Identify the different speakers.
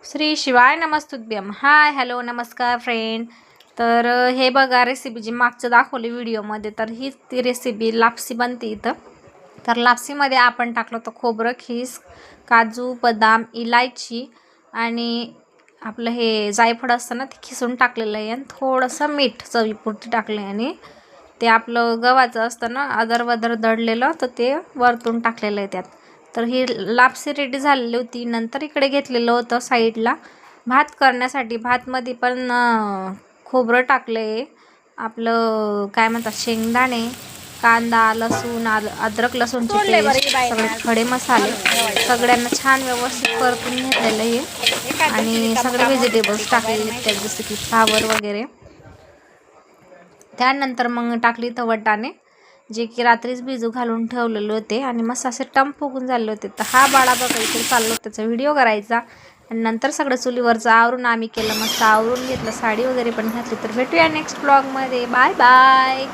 Speaker 1: श्री शिवाय नमस्तुभ्यम. Hi hello नमस्कार friend. तर हे बघा रेसिपी जी मागचं दाखवली व्हिडिओमध्ये, तर हीच ती रेसिपी लापसी बनते इथं. तर लापसीमध्ये आपण टाकलं तर खोबरं, खीस, काजू, बदाम, इलायची आणि आपलं हे जायफळ असतं ना, ते खिसून टाकलेलं आहे आणि थोडंसं मीठ चवीपुरती टाकलं आहे आणि ते आपलं गव्हाचं असतं ना अदरवदर दळलेलं, तर ते वरतून टाकलेलं आहे त्यात. तर ही लापसी रेडी झालेली होती. नंतर इकडे घेतलेलं होतं साईडला भात करण्यासाठी. भातमध्ये पण खोबरं टाकलं आहे, आपलं काय म्हणतात शेंगदाणे, कांदा, लसूण, अद्रक लसूणची पेस्ट, सगळे खडे मसाले सगळ्यांना छान व्यवस्थित परतून घेतलेलं आहे आणि सगळे व्हेजिटेबल्स टाकलेले त्यात, जसं की फ्लावर वगैरे. त्यानंतर मग टाकली तर वाटाणे, जे की रात्रीच भिजू घालून ठेवलेले होते आणि मस्त असे टम फुगून झाले होते. तर हा बाळा बघा इकडे चाललो त्याचा व्हिडिओ करायचा. आणि नंतर सगळं चुलीवरचं आवरून आम्ही केलं, मस्त आवरून घेतलं, साडी वगैरे पण घातली. तर भेटूया नेक्स्ट ब्लॉगमध्ये. Bye bye.